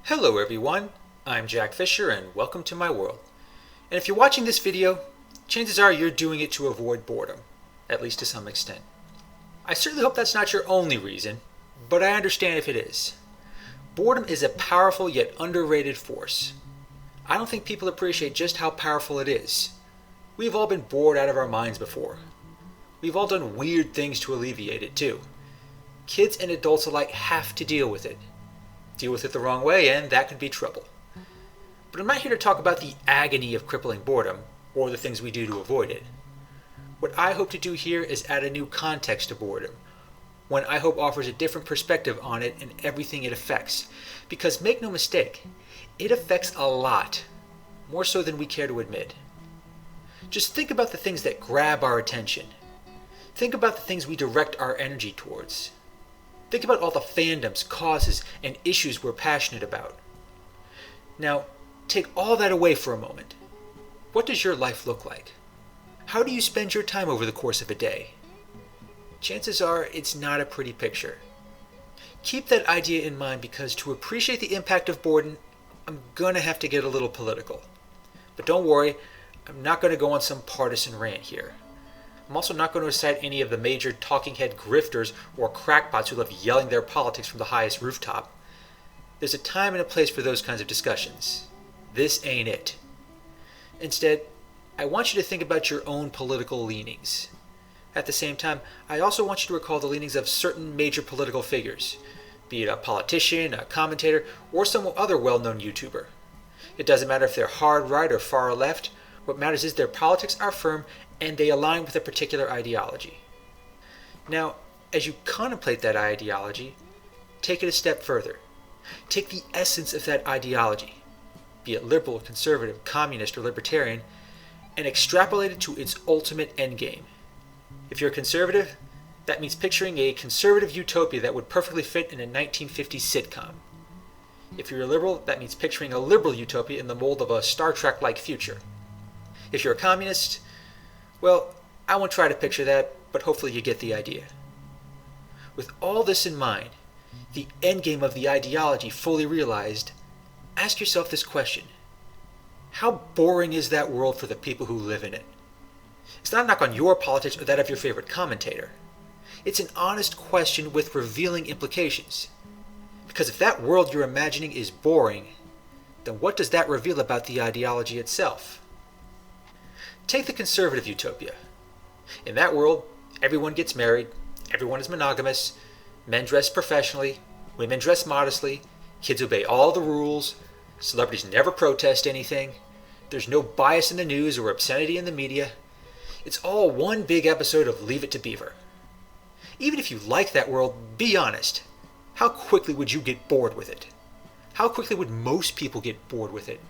Hello everyone, I'm Jack Fisher and welcome to my world. And if you're watching this video, chances are you're doing it to avoid boredom, at least to some extent. I certainly hope that's not your only reason, but I understand if it is. Boredom is a powerful yet underrated force. I don't think people appreciate just how powerful it is. We've all been bored out of our minds before. We've all done weird things to alleviate it too. Kids and adults alike have to deal with it. Deal with it the wrong way, and that could be trouble. But I'm not here to talk about the agony of crippling boredom, or the things we do to avoid it. What I hope to do here is add a new context to boredom, one I hope offers a different perspective on it and everything it affects. Because make no mistake, it affects a lot, more so than we care to admit. Just think about the things that grab our attention. Think about the things we direct our energy towards. Think about all the fandoms, causes, and issues we're passionate about. Now, take all that away for a moment. What does your life look like? How do you spend your time over the course of a day? Chances are it's not a pretty picture. Keep that idea in mind because to appreciate the impact of boredom, I'm gonna have to get a little political. But don't worry, I'm not gonna go on some partisan rant here. I'm also not going to cite any of the major talking head grifters or crackpots who love yelling their politics from the highest rooftop. There's a time and a place for those kinds of discussions. This ain't it. Instead, I want you to think about your own political leanings. At the same time, I also want you to recall the leanings of certain major political figures, be it a politician, a commentator, or some other well-known YouTuber. It doesn't matter if they're hard right or far left. What matters is their politics are firm and they align with a particular ideology. Now, as you contemplate that ideology, take it a step further. Take the essence of that ideology, be it liberal, conservative, communist, or libertarian, and extrapolate it to its ultimate endgame. If you're a conservative, that means picturing a conservative utopia that would perfectly fit in a 1950s sitcom. If you're a liberal, that means picturing a liberal utopia in the mold of a Star Trek-like future. If you're a communist, well, I won't try to picture that, but hopefully you get the idea. With all this in mind, the endgame of the ideology fully realized, ask yourself this question. How boring is that world for the people who live in it? It's not a knock on your politics or that of your favorite commentator. It's an honest question with revealing implications. Because if that world you're imagining is boring, then what does that reveal about the ideology itself? Take the conservative utopia. In that world, everyone gets married, everyone is monogamous, men dress professionally, women dress modestly, kids obey all the rules, celebrities never protest anything, there's no bias in the news or obscenity in the media. It's all one big episode of Leave It to Beaver. Even if you like that world, be honest. How quickly would you get bored with it? How quickly would most people get bored with it?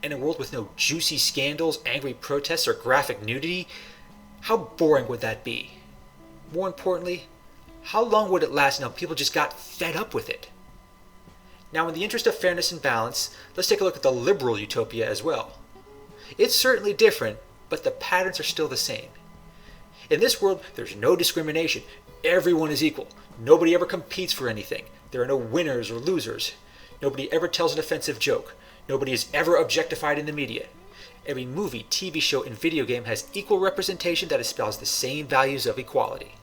In a world with no juicy scandals, angry protests, or graphic nudity, how boring would that be? More importantly, how long would it last until people just got fed up with it? Now, in the interest of fairness and balance, let's take a look at the liberal utopia as well. It's certainly different, but the patterns are still the same. In this world, there's no discrimination. Everyone is equal. Nobody ever competes for anything. There are no winners or losers. Nobody ever tells an offensive joke. Nobody is ever objectified in the media. Every movie, TV show, and video game has equal representation that espouse the same values of equality.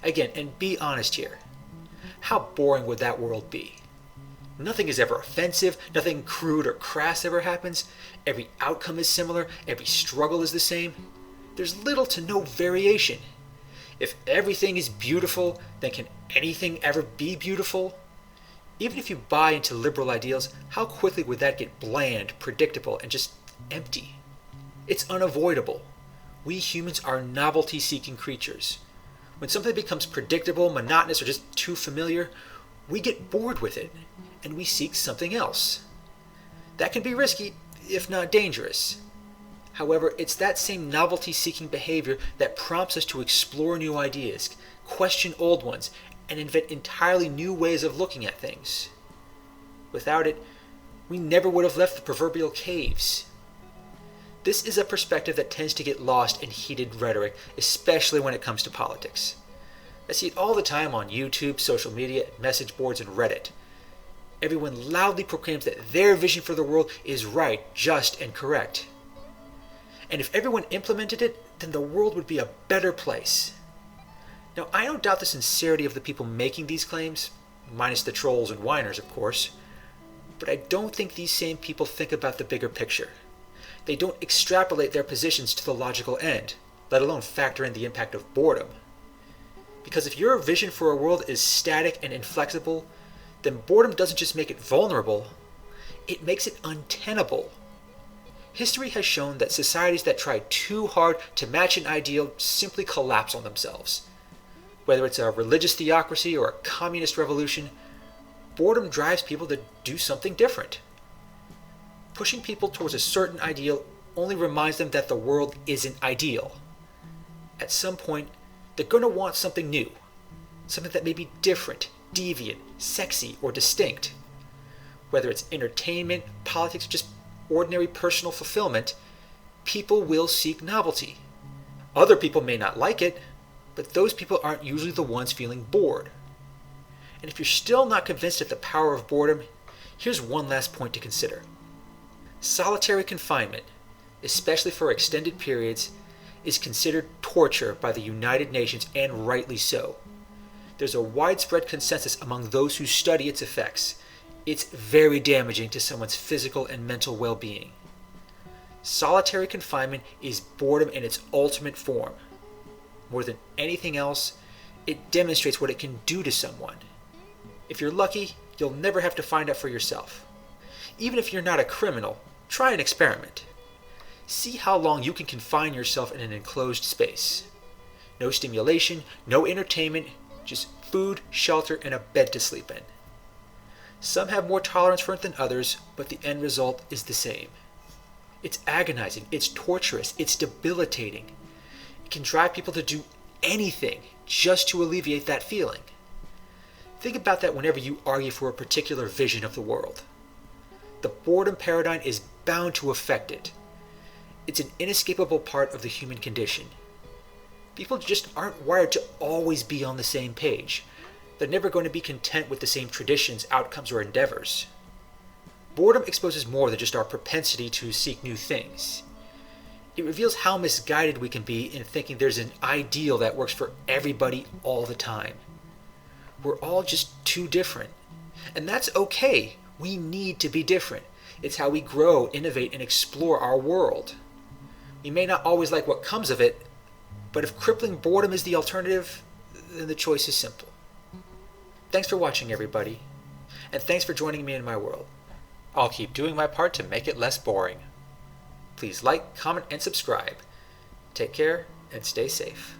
Again, and be honest here, how boring would that world be? Nothing is ever offensive, nothing crude or crass ever happens, every outcome is similar, every struggle is the same. There's little to no variation. If everything is beautiful, then can anything ever be beautiful? Even if you buy into liberal ideals, how quickly would that get bland, predictable, and just empty? It's unavoidable. We humans are novelty-seeking creatures. When something becomes predictable, monotonous, or just too familiar, we get bored with it, and we seek something else. That can be risky, if not dangerous. However, it's that same novelty-seeking behavior that prompts us to explore new ideas, question old ones, and invent entirely new ways of looking at things. Without it, we never would have left the proverbial caves. This is a perspective that tends to get lost in heated rhetoric, especially when it comes to politics. I see it all the time on YouTube, social media, message boards, and Reddit. Everyone loudly proclaims that their vision for the world is right, just, and correct. And if everyone implemented it, then the world would be a better place. Now, I don't doubt the sincerity of the people making these claims, minus the trolls and whiners, of course, but I don't think these same people think about the bigger picture. They don't extrapolate their positions to the logical end, let alone factor in the impact of boredom. Because if your vision for a world is static and inflexible, then boredom doesn't just make it vulnerable, it makes it untenable. History has shown that societies that try too hard to match an ideal simply collapse on themselves. Whether it's a religious theocracy or a communist revolution, boredom drives people to do something different. Pushing people towards a certain ideal only reminds them that the world isn't ideal. At some point, they're going to want something new, something that may be different, deviant, sexy, or distinct. Whether it's entertainment, politics, or just ordinary personal fulfillment, people will seek novelty. Other people may not like it, but those people aren't usually the ones feeling bored. And if you're still not convinced of the power of boredom, here's one last point to consider. Solitary confinement, especially for extended periods, is considered torture by the United Nations, and rightly so. There's a widespread consensus among those who study its effects. It's very damaging to someone's physical and mental well-being. Solitary confinement is boredom in its ultimate form. More than anything else, it demonstrates what it can do to someone. If you're lucky, you'll never have to find out for yourself. Even if you're not a criminal, try an experiment. See how long you can confine yourself in an enclosed space. No stimulation, no entertainment, just food, shelter, and a bed to sleep in. Some have more tolerance for it than others, but the end result is the same. It's agonizing, it's torturous, it's debilitating. It can drive people to do anything just to alleviate that feeling. Think about that whenever you argue for a particular vision of the world. The boredom paradigm is bound to affect it. It's an inescapable part of the human condition. People just aren't wired to always be on the same page. They're never going to be content with the same traditions, outcomes, or endeavors. Boredom exposes more than just our propensity to seek new things. It reveals how misguided we can be in thinking there's an ideal that works for everybody all the time. We're all just too different. And that's okay. We need to be different. It's how we grow, innovate, and explore our world. We may not always like what comes of it, but if crippling boredom is the alternative, then the choice is simple. Thanks for watching, everybody, and thanks for joining me in my world. I'll keep doing my part to make it less boring. Please like, comment, and subscribe. Take care, and stay safe.